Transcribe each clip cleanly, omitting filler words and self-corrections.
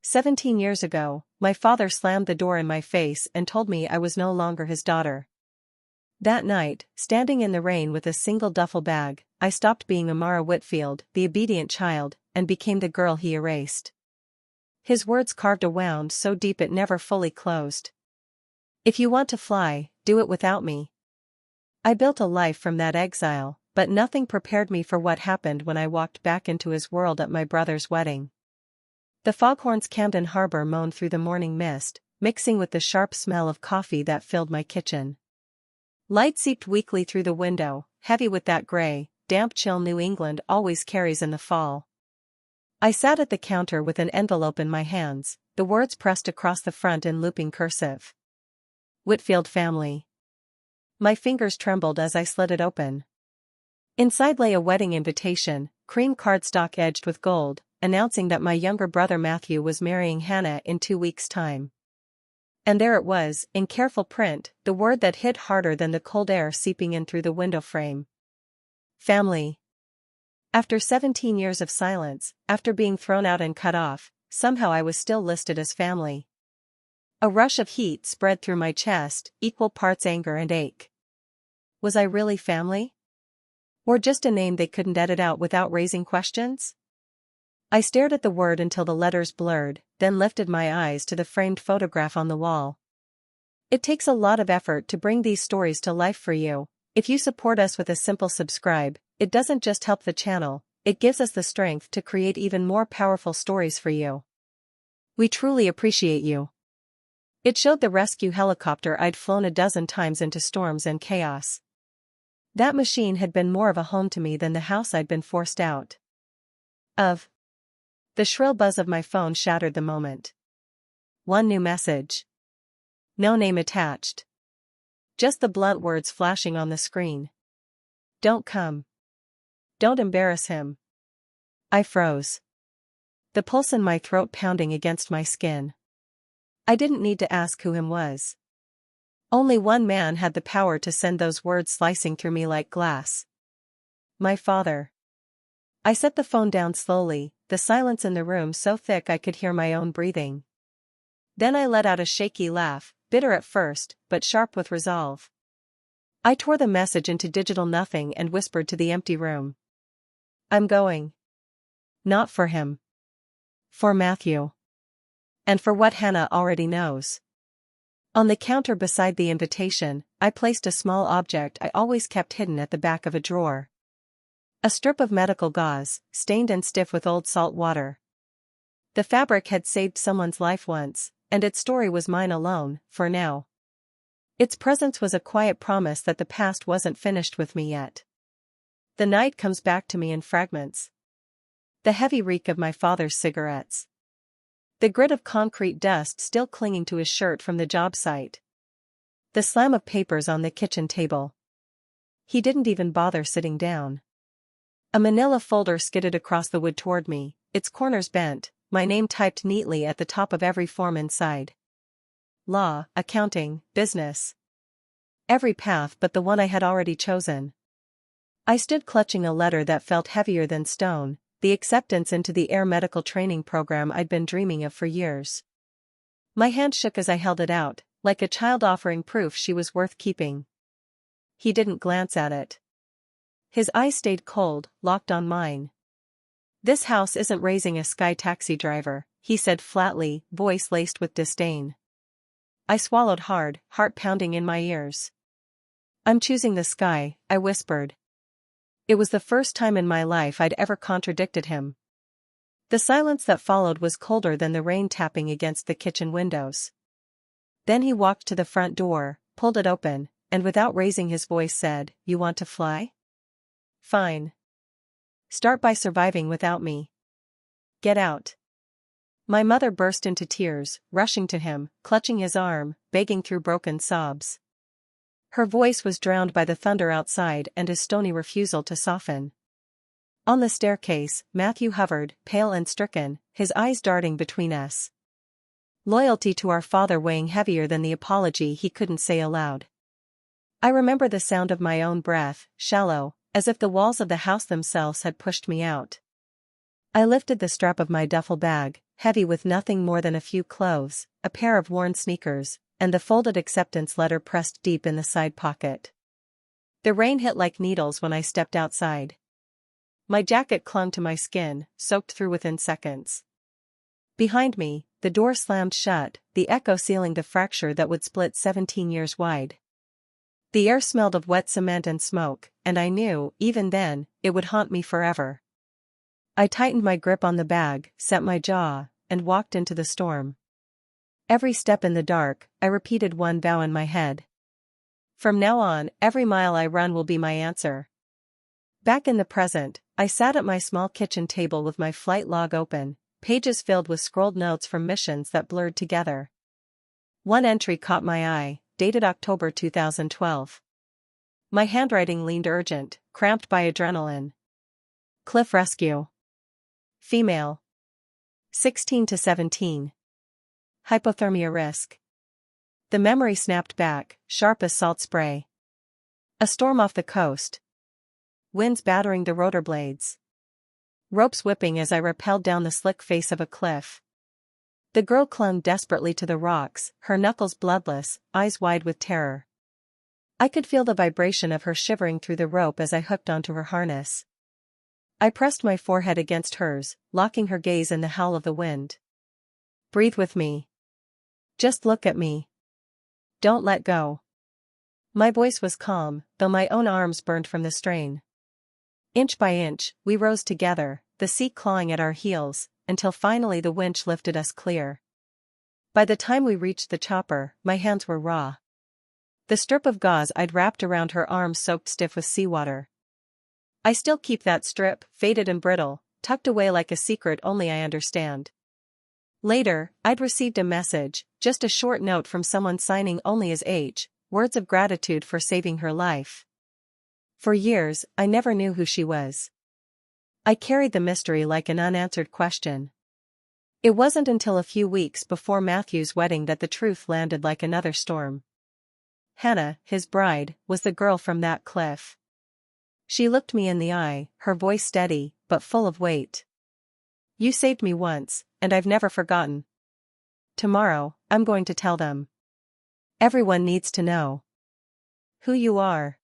17 years ago, my father slammed the door in my face and told me I was no longer his daughter. That night, standing in the rain with a single duffel bag, I stopped being Amara Whitfield, the obedient child, and became the girl he erased. His words carved a wound so deep it never fully closed. If you want to fly, do it without me. I built a life from that exile, but nothing prepared me for what happened when I walked back into his world at my brother's wedding. The foghorns Camden Harbor moaned through the morning mist, mixing with the sharp smell of coffee that filled my kitchen. Light seeped weakly through the window, heavy with that gray, damp chill New England always carries in the fall. I sat at the counter with an envelope in my hands, the words pressed across the front in looping cursive. Whitfield family. My fingers trembled as I slid it open. Inside lay a wedding invitation, cream cardstock edged with gold, announcing that my younger brother Matthew was marrying Hannah in 2 weeks' time. And there it was, in careful print, the word that hit harder than the cold air seeping in through the window frame. Family. After 17 years of silence, after being thrown out and cut off, somehow I was still listed as family. A rush of heat spread through my chest, equal parts anger and ache. Was I really family? Or just a name they couldn't edit out without raising questions? I stared at the word until the letters blurred, then lifted my eyes to the framed photograph on the wall. It takes a lot of effort to bring these stories to life for you. If you support us with a simple subscribe, it doesn't just help the channel, it gives us the strength to create even more powerful stories for you. We truly appreciate you. It showed the rescue helicopter I'd flown a dozen times into storms and chaos. That machine had been more of a home to me than the house I'd been forced out of. The shrill buzz of my phone shattered the moment. One new message. No name attached. Just the blunt words flashing on the screen. Don't come. Don't embarrass him. I froze. The pulse in my throat pounding against my skin. I didn't need to ask who him was. Only one man had the power to send those words slicing through me like glass. My father. I set the phone down slowly, the silence in the room so thick I could hear my own breathing. Then I let out a shaky laugh, bitter at first, but sharp with resolve. I tore the message into digital nothing and whispered to the empty room. I'm going. Not for him. For Matthew. And for what Hannah already knows. On the counter beside the invitation, I placed a small object I always kept hidden at the back of a drawer. A strip of medical gauze, stained and stiff with old salt water. The fabric had saved someone's life once, and its story was mine alone, for now. Its presence was a quiet promise that the past wasn't finished with me yet. The night comes back to me in fragments. The heavy reek of my father's cigarettes. The grit of concrete dust still clinging to his shirt from the job site. The slam of papers on the kitchen table. He didn't even bother sitting down. A manila folder skidded across the wood toward me, its corners bent, my name typed neatly at the top of every form inside. Law, accounting, business. Every path but the one I had already chosen. I stood clutching a letter that felt heavier than stone, the acceptance into the air medical training program I'd been dreaming of for years. My hand shook as I held it out, like a child offering proof she was worth keeping. He didn't glance at it. His eyes stayed cold, locked on mine. This house isn't raising a sky taxi driver, he said flatly, voice laced with disdain. I swallowed hard, heart pounding in my ears. I'm choosing the sky, I whispered. It was the first time in my life I'd ever contradicted him. The silence that followed was colder than the rain tapping against the kitchen windows. Then he walked to the front door, pulled it open, and without raising his voice said, "You want to fly? Fine. Start by surviving without me. Get out." My mother burst into tears, rushing to him, clutching his arm, begging through broken sobs. Her voice was drowned by the thunder outside and his stony refusal to soften. On the staircase, Matthew hovered, pale and stricken, his eyes darting between us. Loyalty to our father weighing heavier than the apology he couldn't say aloud. I remember the sound of my own breath, shallow, as if the walls of the house themselves had pushed me out. I lifted the strap of my duffel bag, heavy with nothing more than a few clothes, a pair of worn sneakers, and the folded acceptance letter pressed deep in the side pocket. The rain hit like needles when I stepped outside. My jacket clung to my skin, soaked through within seconds. Behind me, the door slammed shut, the echo sealing the fracture that would split 17 years wide. The air smelled of wet cement and smoke, and I knew, even then, it would haunt me forever. I tightened my grip on the bag, set my jaw, and walked into the storm. Every step in the dark, I repeated one vow in my head. From now on, every mile I run will be my answer. Back in the present, I sat at my small kitchen table with my flight log open, pages filled with scrolled notes from missions that blurred together. One entry caught my eye, dated October 2012. My handwriting leaned urgent, cramped by adrenaline. Cliff rescue. Female. 16 to 17. Hypothermia risk. The memory snapped back, sharp as salt spray. A storm off the coast. Winds battering the rotor blades. Ropes whipping as I rappelled down the slick face of a cliff. The girl clung desperately to the rocks, her knuckles bloodless, eyes wide with terror. I could feel the vibration of her shivering through the rope as I hooked onto her harness. I pressed my forehead against hers, locking her gaze in the howl of the wind. Breathe with me. Just look at me. Don't let go. My voice was calm, though my own arms burned from the strain. Inch by inch, we rose together, the sea clawing at our heels, until finally the winch lifted us clear. By the time we reached the chopper, my hands were raw. The strip of gauze I'd wrapped around her arms soaked stiff with seawater. I still keep that strip, faded and brittle, tucked away like a secret only I understand. Later, I'd received a message, just a short note from someone signing only as H, words of gratitude for saving her life. For years, I never knew who she was. I carried the mystery like an unanswered question. It wasn't until a few weeks before Matthew's wedding that the truth landed like another storm. Hannah, his bride, was the girl from that cliff. She looked me in the eye, her voice steady, but full of weight. You saved me once, and I've never forgotten. Tomorrow, I'm going to tell them. Everyone needs to know who you are.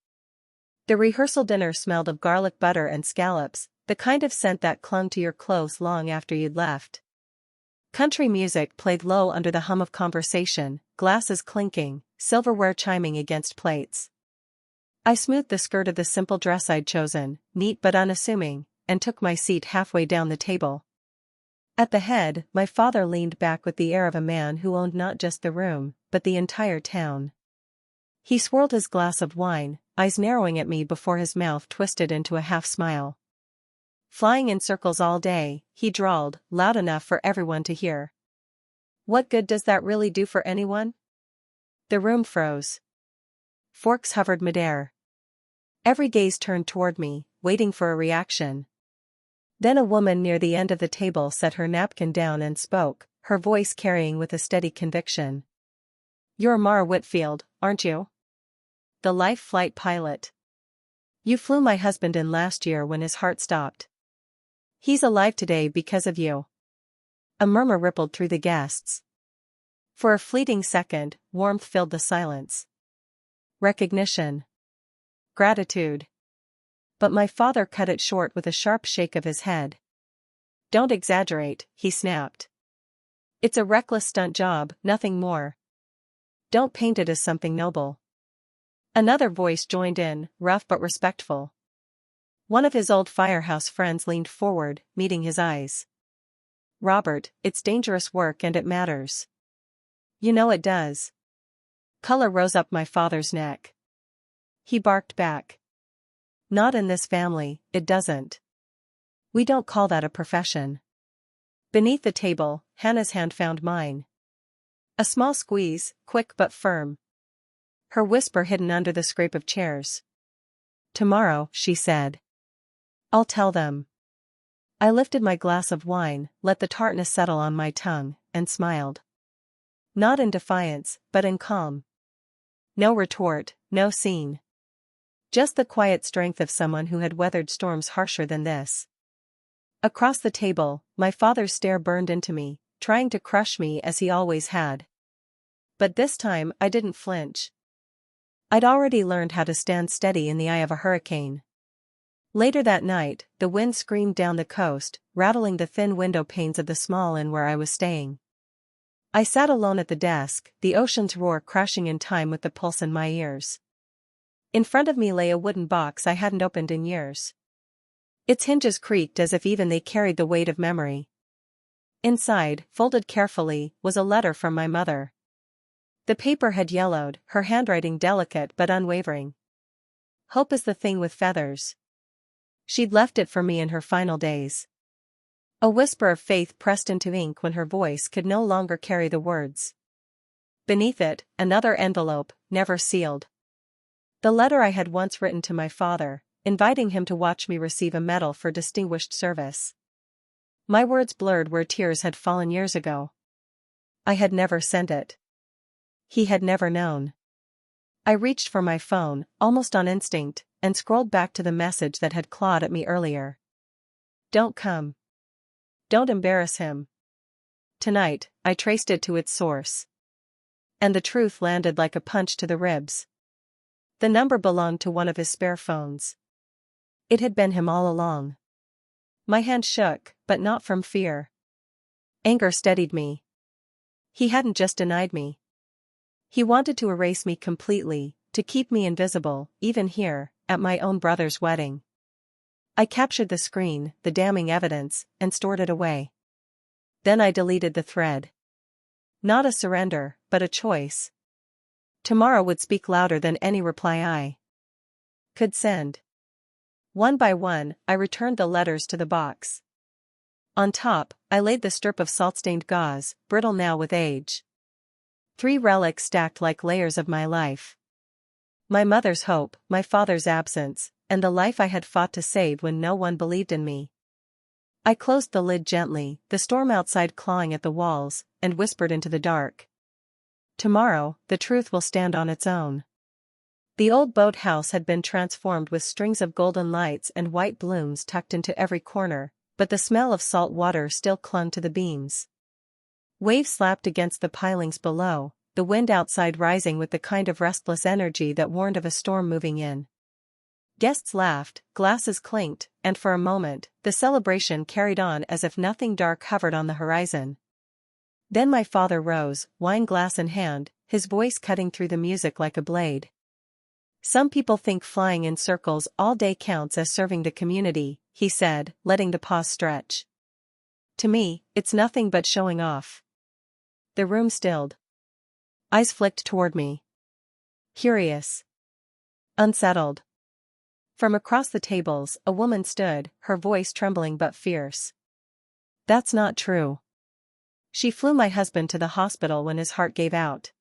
The rehearsal dinner smelled of garlic butter and scallops, the kind of scent that clung to your clothes long after you'd left. Country music played low under the hum of conversation, glasses clinking, silverware chiming against plates. I smoothed the skirt of the simple dress I'd chosen, neat but unassuming, and took my seat halfway down the table. At the head, my father leaned back with the air of a man who owned not just the room, but the entire town. He swirled his glass of wine, eyes narrowing at me before his mouth twisted into a half-smile. Flying in circles all day, he drawled, loud enough for everyone to hear. What good does that really do for anyone? The room froze. Forks hovered midair. Every gaze turned toward me, waiting for a reaction. Then a woman near the end of the table set her napkin down and spoke, her voice carrying with a steady conviction. You're Amara Whitfield, aren't you? The life flight pilot. You flew my husband in last year when his heart stopped. He's alive today because of you. A murmur rippled through the guests. For a fleeting second, warmth filled the silence. Recognition. Gratitude. But my father cut it short with a sharp shake of his head. Don't exaggerate, he snapped. It's a reckless stunt job, nothing more. Don't paint it as something noble. Another voice joined in, rough but respectful. One of his old firehouse friends leaned forward, meeting his eyes. Robert, it's dangerous work and it matters. You know it does. Color rose up my father's neck. He barked back. Not in this family, it doesn't. We don't call that a profession. Beneath the table, Hannah's hand found mine. A small squeeze, quick but firm. Her whisper hidden under the scrape of chairs. Tomorrow, she said. I'll tell them. I lifted my glass of wine, let the tartness settle on my tongue, and smiled. Not in defiance, but in calm. No retort, no scene. Just the quiet strength of someone who had weathered storms harsher than this. Across the table, my father's stare burned into me, trying to crush me as he always had. But this time I didn't flinch. I'd already learned how to stand steady in the eye of a hurricane. Later that night, the wind screamed down the coast, rattling the thin window panes of the small inn where I was staying. I sat alone at the desk, the ocean's roar crashing in time with the pulse in my ears. In front of me lay a wooden box I hadn't opened in years. Its hinges creaked as if even they carried the weight of memory. Inside, folded carefully, was a letter from my mother. The paper had yellowed, her handwriting delicate but unwavering. Hope is the thing with feathers. She'd left it for me in her final days. A whisper of faith pressed into ink when her voice could no longer carry the words. Beneath it, another envelope, never sealed. The letter I had once written to my father, inviting him to watch me receive a medal for distinguished service. My words blurred where tears had fallen years ago. I had never sent it. He had never known. I reached for my phone, almost on instinct, and scrolled back to the message that had clawed at me earlier. Don't come. Don't embarrass him. Tonight, I traced it to its source. And the truth landed like a punch to the ribs. The number belonged to one of his spare phones. It had been him all along. My hand shook, but not from fear. Anger steadied me. He hadn't just denied me. He wanted to erase me completely, to keep me invisible, even here, at my own brother's wedding. I captured the screen, the damning evidence, and stored it away. Then I deleted the thread. Not a surrender, but a choice. Tomorrow would speak louder than any reply I could send. One by one, I returned the letters to the box. On top, I laid the strip of salt-stained gauze, brittle now with age. 3 relics stacked like layers of my life. My mother's hope, my father's absence, and the life I had fought to save when no one believed in me. I closed the lid gently, the storm outside clawing at the walls, and whispered into the dark. Tomorrow, the truth will stand on its own. The old boathouse had been transformed with strings of golden lights and white blooms tucked into every corner, but the smell of salt water still clung to the beams. Waves slapped against the pilings below, the wind outside rising with the kind of restless energy that warned of a storm moving in. Guests laughed, glasses clinked, and for a moment, the celebration carried on as if nothing dark hovered on the horizon. Then my father rose, wine glass in hand, his voice cutting through the music like a blade. Some people think flying in circles all day counts as serving the community, he said, letting the pause stretch. To me, it's nothing but showing off. The room stilled. Eyes flicked toward me. Curious. Unsettled. From across the tables, a woman stood, her voice trembling but fierce. That's not true. She flew my husband to the hospital when his heart gave out.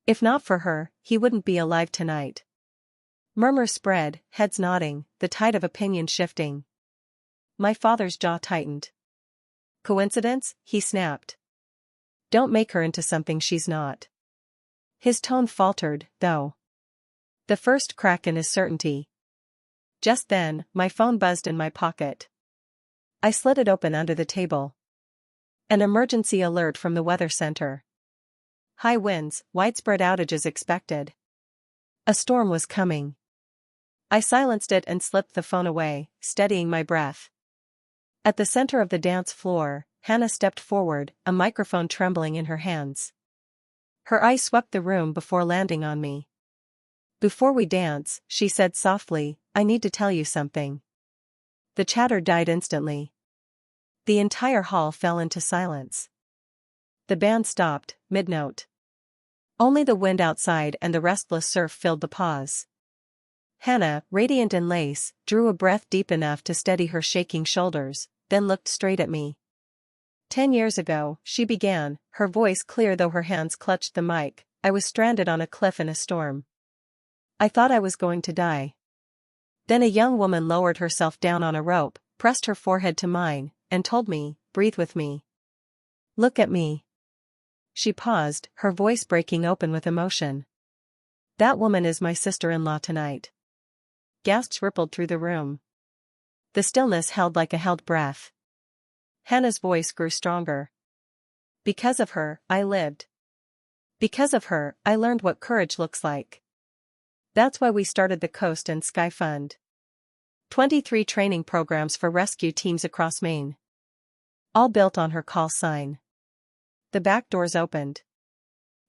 If not for her, he wouldn't be alive tonight. Murmurs spread, heads nodding, the tide of opinion shifting. My father's jaw tightened. Coincidence? He snapped. Don't make her into something she's not. His tone faltered, though. The first crack in his certainty. Just then, my phone buzzed in my pocket. I slid it open under the table. An emergency alert from the weather center. High winds, widespread outages expected. A storm was coming. I silenced it and slipped the phone away, steadying my breath. At the center of the dance floor, Hannah stepped forward, a microphone trembling in her hands. Her eyes swept the room before landing on me. Before we dance, she said softly, I need to tell you something. The chatter died instantly. The entire hall fell into silence. The band stopped, mid-note. Only the wind outside and the restless surf filled the pause. Hannah, radiant in lace, drew a breath deep enough to steady her shaking shoulders, then looked straight at me. 10 years ago, she began, her voice clear though her hands clutched the mic, I was stranded on a cliff in a storm. I thought I was going to die. Then a young woman lowered herself down on a rope, pressed her forehead to mine, and told me, breathe with me. Look at me. She paused, her voice breaking open with emotion. That woman is my sister-in-law tonight. Gasps rippled through the room. The stillness held like a held breath. Hannah's voice grew stronger. Because of her, I lived. Because of her, I learned what courage looks like. That's why we started the Coast and Sky Fund. 23 training programs for rescue teams across Maine. All built on her call sign. The back doors opened.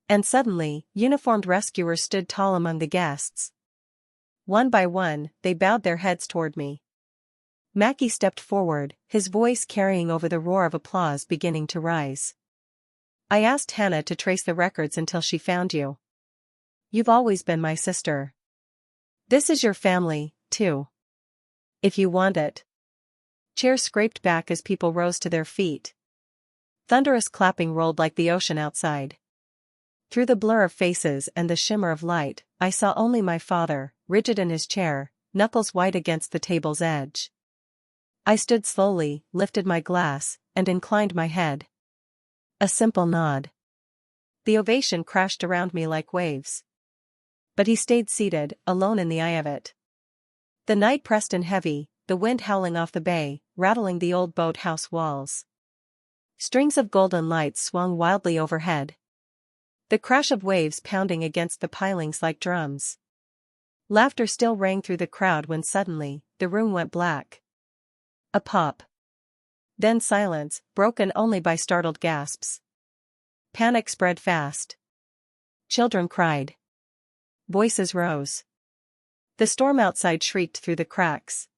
And suddenly, uniformed rescuers stood tall among the guests. One by one, they bowed their heads toward me. Mackie stepped forward, his voice carrying over the roar of applause beginning to rise. I asked Hannah to trace the records until she found you. You've always been my sister. This is your family, too. If you want it. Chairs scraped back as people rose to their feet. Thunderous clapping rolled like the ocean outside. Through the blur of faces and the shimmer of light, I saw only my father, rigid in his chair, knuckles white against the table's edge. I stood slowly, lifted my glass, and inclined my head. A simple nod. The ovation crashed around me like waves. But he stayed seated, alone in the eye of it. The night pressed in heavy, the wind howling off the bay, rattling the old boathouse walls. Strings of golden lights swung wildly overhead. The crash of waves pounding against the pilings like drums. Laughter still rang through the crowd when suddenly, the room went black. A pop. Then silence, broken only by startled gasps. Panic spread fast. Children cried. Voices rose. The storm outside shrieked through the cracks.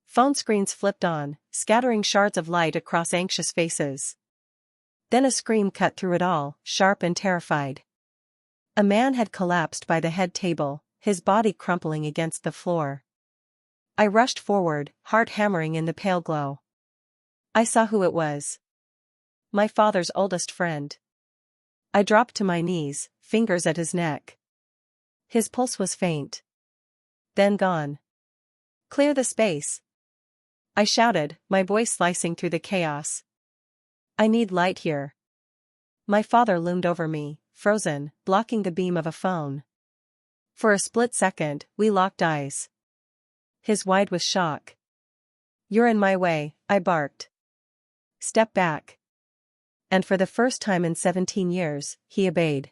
Phone screens flipped on, scattering shards of light across anxious faces. Then a scream cut through it all, sharp and terrified. A man had collapsed by the head table, his body crumpling against the floor. I rushed forward, heart hammering in the pale glow. I saw who it was. My father's oldest friend. I dropped to my knees, fingers at his neck. His pulse was faint. Then gone. Clear the space. I shouted, my voice slicing through the chaos. I need light here. My father loomed over me, frozen, blocking the beam of a phone. For a split second, we locked eyes. His wide with shock. You're in my way, I barked. Step back. And for the first time in 17 years, he obeyed.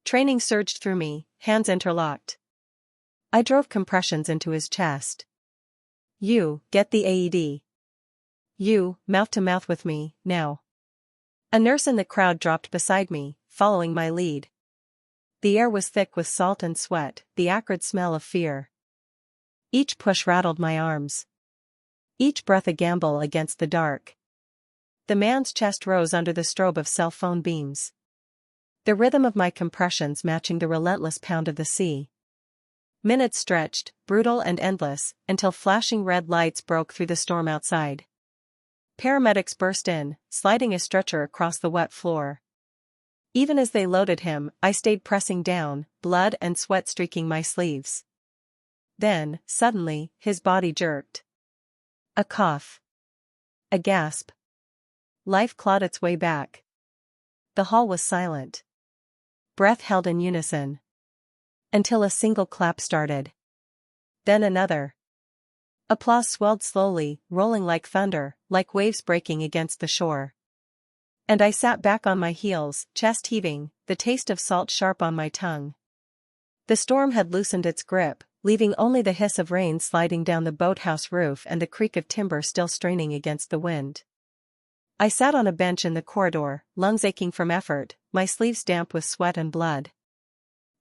Training surged through me, hands interlocked. I drove compressions into his chest. You, get the AED. You, mouth to mouth with me, now. A nurse in the crowd dropped beside me, following my lead. The air was thick with salt and sweat, the acrid smell of fear. Each push rattled my arms. Each breath a gamble against the dark. The man's chest rose under the strobe of cell phone beams. The rhythm of my compressions matching the relentless pound of the sea. Minutes stretched, brutal and endless, until flashing red lights broke through the storm outside. Paramedics burst in, sliding a stretcher across the wet floor. Even as they loaded him, I stayed pressing down, blood and sweat streaking my sleeves. Then, suddenly, his body jerked. A cough. A gasp. Life clawed its way back. The hall was silent. Breath held in unison. Until a single clap started. Then another. Applause swelled slowly, rolling like thunder, like waves breaking against the shore. And I sat back on my heels, chest heaving, the taste of salt sharp on my tongue. The storm had loosened its grip, leaving only the hiss of rain sliding down the boathouse roof and the creak of timber still straining against the wind. I sat on a bench in the corridor, lungs aching from effort, my sleeves damp with sweat and blood.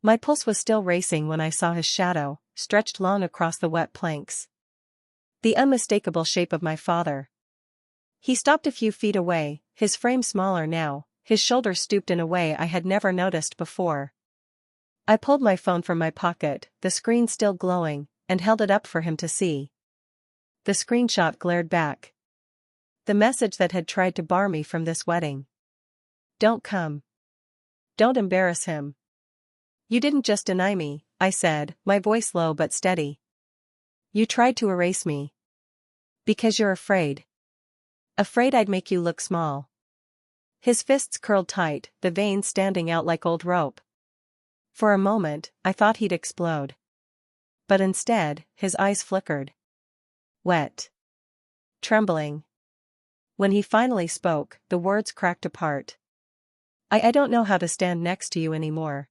My pulse was still racing when I saw his shadow, stretched long across the wet planks. The unmistakable shape of my father. He stopped a few feet away, his frame smaller now, his shoulders stooped in a way I had never noticed before. I pulled my phone from my pocket, the screen still glowing, and held it up for him to see. The screenshot glared back. The message that had tried to bar me from this wedding. Don't come. Don't embarrass him. You didn't just deny me, I said, my voice low but steady. You tried to erase me. Because you're afraid. Afraid I'd make you look small. His fists curled tight, the veins standing out like old rope. For a moment, I thought he'd explode. But instead, his eyes flickered. Wet. Trembling. When he finally spoke, the words cracked apart. I don't know how to stand next to you anymore.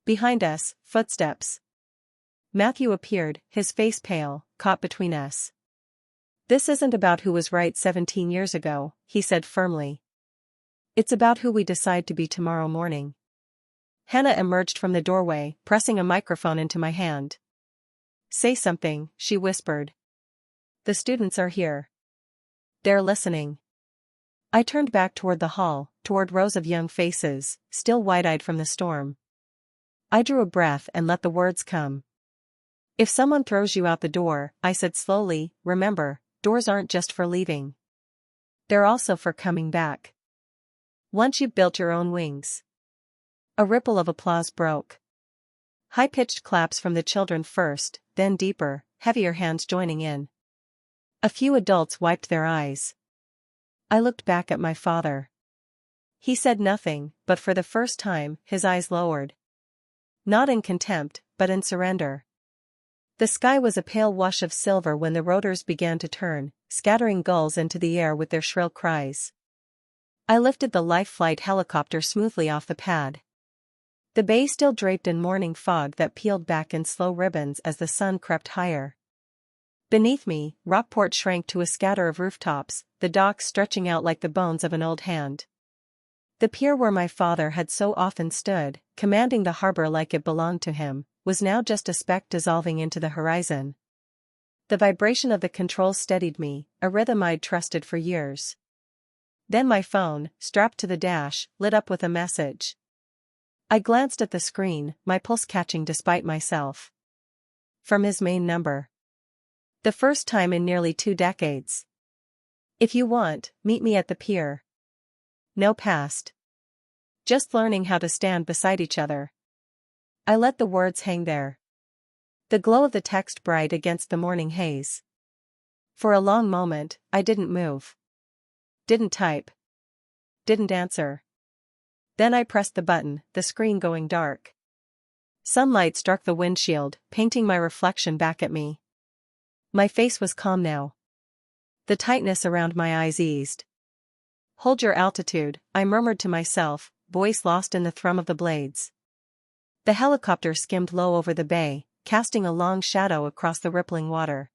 Behind us, footsteps. Matthew appeared, his face pale, caught between us. This isn't about who was right 17 years ago, he said firmly. It's about who we decide to be tomorrow morning. Hannah emerged from the doorway, pressing a microphone into my hand. Say something, she whispered. The students are here. They're listening. I turned back toward the hall, toward rows of young faces, still wide-eyed from the storm. I drew a breath and let the words come. If someone throws you out the door, I said slowly, remember, doors aren't just for leaving. They're also for coming back. Once you've built your own wings. A ripple of applause broke. High-pitched claps from the children first, then deeper, heavier hands joining in. A few adults wiped their eyes. I looked back at my father. He said nothing, but for the first time, his eyes lowered. Not in contempt, but in surrender. The sky was a pale wash of silver when the rotors began to turn, scattering gulls into the air with their shrill cries. I lifted the life flight helicopter smoothly off the pad. The bay still draped in morning fog that peeled back in slow ribbons as the sun crept higher. Beneath me, Rockport shrank to a scatter of rooftops, the docks stretching out like the bones of an old hand. The pier where my father had so often stood, commanding the harbor like it belonged to him, was now just a speck dissolving into the horizon. The vibration of the controls steadied me, a rhythm I'd trusted for years. Then my phone, strapped to the dash, lit up with a message. I glanced at the screen, my pulse catching despite myself. From his main number. The first time in nearly 2 decades. If you want, meet me at the pier. No past. Just learning how to stand beside each other. I let the words hang there. The glow of the text bright against the morning haze. For a long moment, I didn't move. Didn't type. Didn't answer. Then I pressed the button, the screen going dark. Sunlight struck the windshield, painting my reflection back at me. My face was calm now. The tightness around my eyes eased. Hold your altitude, I murmured to myself, voice lost in the thrum of the blades. The helicopter skimmed low over the bay, casting a long shadow across the rippling water.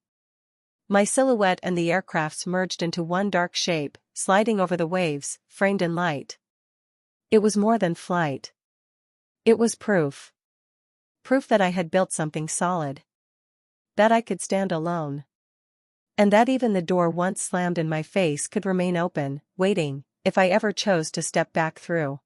My silhouette and the aircraft's merged into one dark shape, sliding over the waves, framed in light. It was more than flight. It was proof. Proof that I had built something solid. That I could stand alone. And that even the door once slammed in my face could remain open, waiting, if I ever chose to step back through.